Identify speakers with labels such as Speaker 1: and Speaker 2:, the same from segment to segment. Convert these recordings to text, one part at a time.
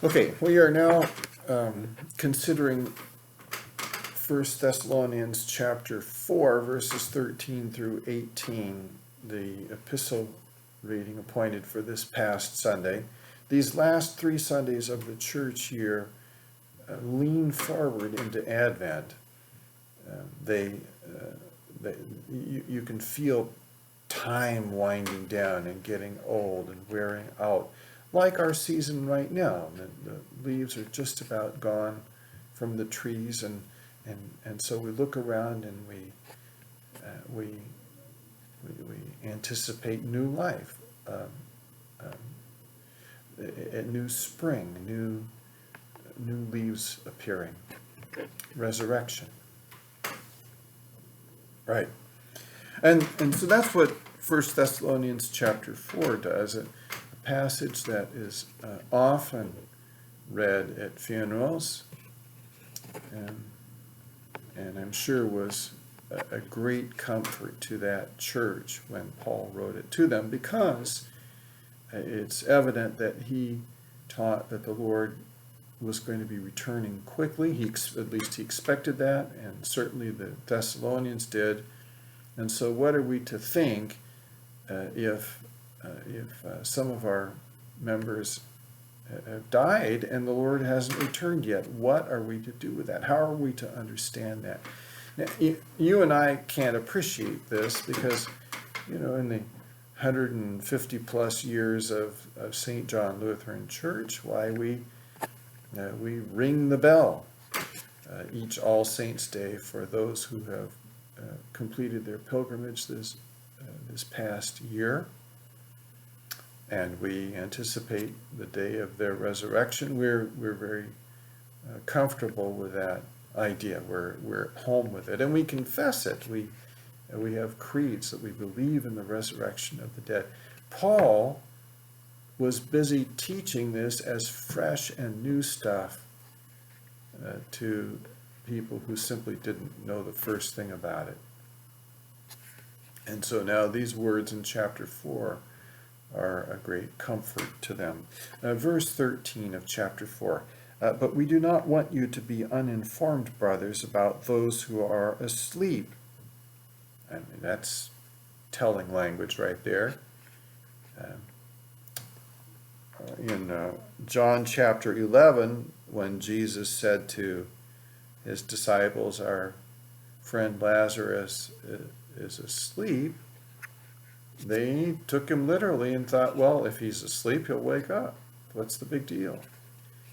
Speaker 1: Okay, we are now considering 1 Thessalonians chapter 4, verses 13 through 18, the epistle reading appointed for this past Sunday. These last 3 Sundays of the church year lean forward into Advent. You can feel time winding down and getting old and wearing out, like our season right now. The leaves are just about gone from the trees, and so we look around and we anticipate new life, a new spring, new leaves appearing, resurrection. Right. And so that's what 1 Thessalonians chapter 4 does. A passage that is often read at funerals, and I'm sure was a great comfort to that church when Paul wrote it to them, because it's evident that he taught that the Lord was going to be returning quickly. At least he expected that, and certainly the Thessalonians did. And so what are we to think if some of our members have died and the Lord hasn't returned yet? What are we to do with that? How are we to understand that? Now, you and I can't appreciate this because, in the 150 plus years of St. John Lutheran Church, why we ring the bell each All Saints Day for those who have completed their pilgrimage this past year, and we anticipate the day of their resurrection. We're very comfortable with that idea. We're at home with it, and we confess it. We have creeds that we believe in the resurrection of the dead. Paul was busy teaching this as fresh and new stuff to people who simply didn't know the first thing about it. And so now these words in chapter 4 are a great comfort to them. Verse 13 of chapter 4. But we do not want you to be uninformed, brothers, about those who are asleep. I mean, that's telling language right there. In John chapter 11, when Jesus said to his disciples, our friend Lazarus is asleep, they took him literally and thought, well, if he's asleep, he'll wake up. What's the big deal?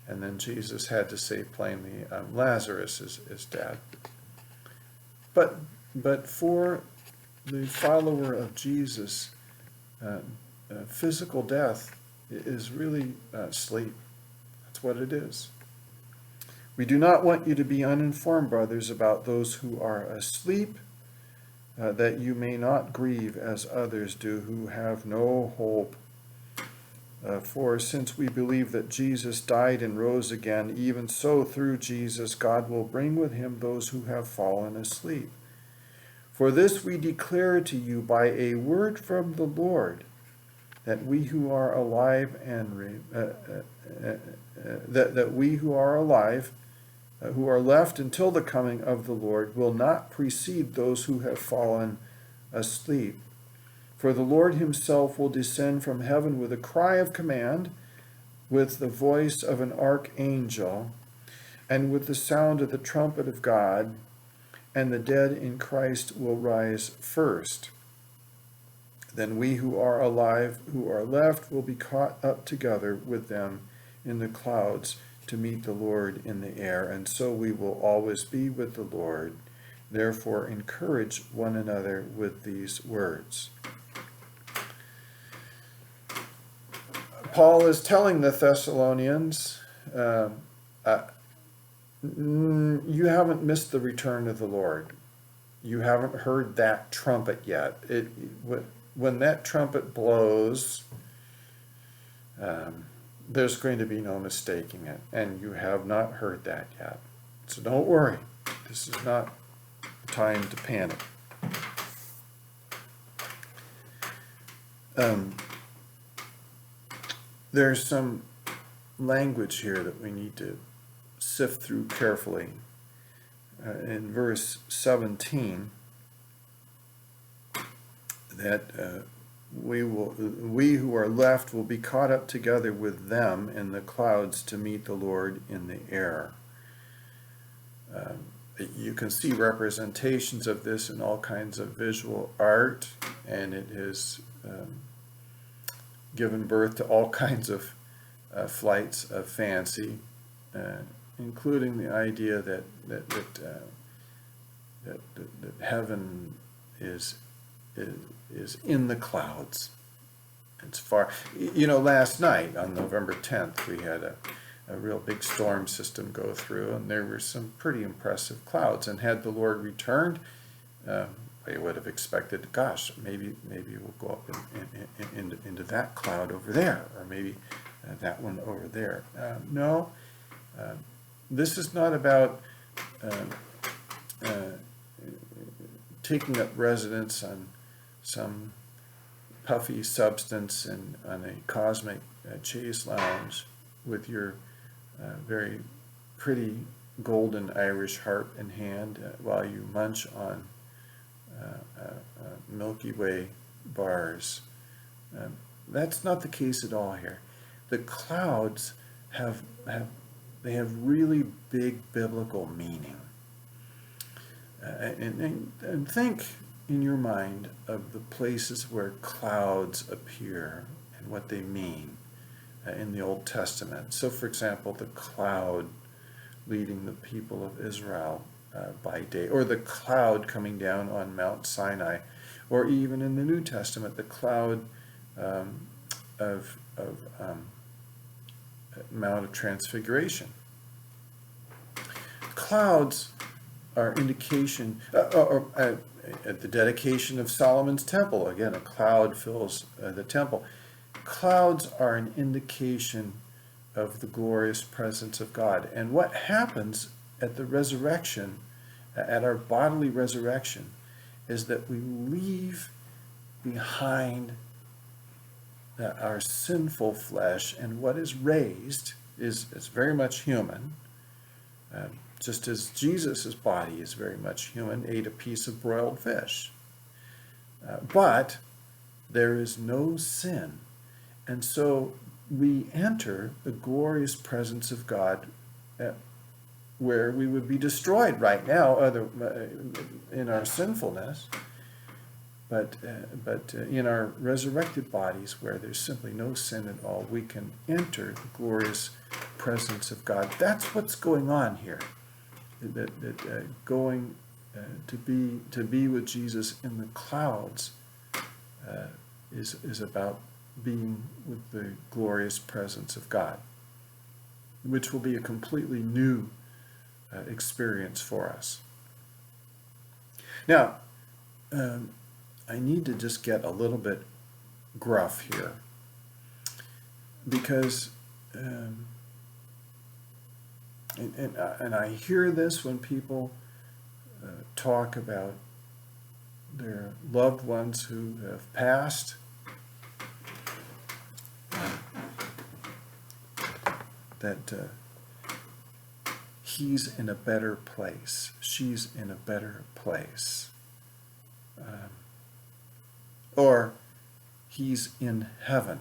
Speaker 1: And then Jesus had to say plainly, Lazarus is dead. But for the follower of Jesus, physical death is really sleep. That's what it is. We do not want you to be uninformed, brothers, about those who are asleep, that you may not grieve as others do who have no hope. For since we believe that Jesus died and rose again, even so through Jesus God will bring with him those who have fallen asleep. For this we declare to you by a word from the Lord, that we who are alive who are left until the coming of the Lord will not precede those who have fallen asleep. For the Lord himself will descend from heaven with a cry of command, with the voice of an archangel, and with the sound of the trumpet of God, and the dead in Christ will rise first. Then we who are alive, who are left, will be caught up together with them in the clouds to meet the Lord in the air, and so we will always be with the Lord. Therefore, encourage one another with these words. Paul is telling the Thessalonians, you haven't missed the return of the Lord. You haven't heard that trumpet yet. When that trumpet blows, there's going to be no mistaking it, and you have not heard that yet. So don't worry. This is not time to panic. There's some language here that we need to sift through carefully. In verse 17, that we who are left will be caught up together with them in the clouds to meet the Lord in the air. You can see representations of this in all kinds of visual art, and it has given birth to all kinds of flights of fancy, including the idea that heaven is in the clouds. It's far. Last night on November 10th, we had a real big storm system go through, and there were some pretty impressive clouds. And had the Lord returned, we would have expected, gosh, maybe we'll go up into that cloud over there, or maybe that one over there. No, this is not about taking up residence on some puffy substance and on a cosmic chaise lounge with your very pretty golden Irish harp in hand while you munch on Milky Way bars. That's not the case at all here. The clouds have really big biblical meaning. And think in your mind of the places where clouds appear and what they mean in the Old Testament. So, for example, the cloud leading the people of Israel by day, or the cloud coming down on Mount Sinai, or even in the New Testament, the cloud of Mount of Transfiguration. Clouds are indication, at the dedication of Solomon's temple, again, a cloud fills the temple. Clouds are an indication of the glorious presence of God. And what happens at the resurrection, at our bodily resurrection, is that we leave behind our sinful flesh, and what is raised is very much human. Just as Jesus' body is very much human, ate a piece of broiled fish. But there is no sin. And so we enter the glorious presence of God where we would be destroyed right now in our sinfulness, but in our resurrected bodies where there's simply no sin at all, we can enter the glorious presence of God. That's what's going on here. Going to be with Jesus in the clouds is about being with the glorious presence of God, which will be a completely new experience for us. Now, I need to just get a little bit gruff here, because and I hear this when people talk about their loved ones who have passed. That he's in a better place, she's in a better place, or he's in heaven,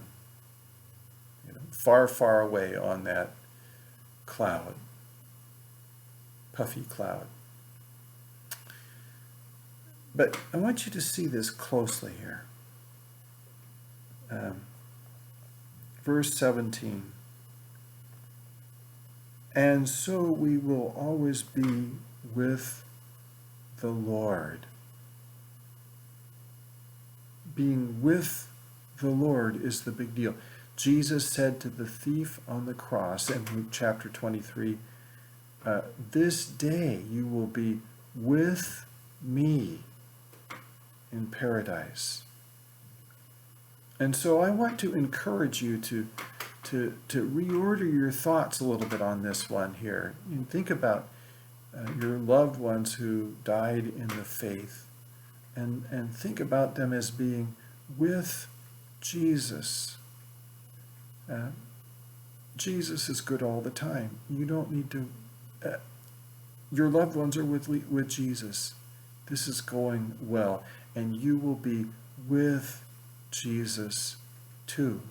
Speaker 1: far, far away on that cloud, puffy cloud. But I want you to see this closely here. Verse 17. And so we will always be with the Lord. Being with the Lord is the big deal. Jesus said to the thief on the cross in Luke chapter 23, this day you will be with me in paradise. And so I want to encourage you to reorder your thoughts a little bit on this one here. And think about your loved ones who died in the faith, and think about them as being with Jesus. Jesus is good all the time. You don't need to, your loved ones are with Jesus. This is going well, and you will be with Jesus too.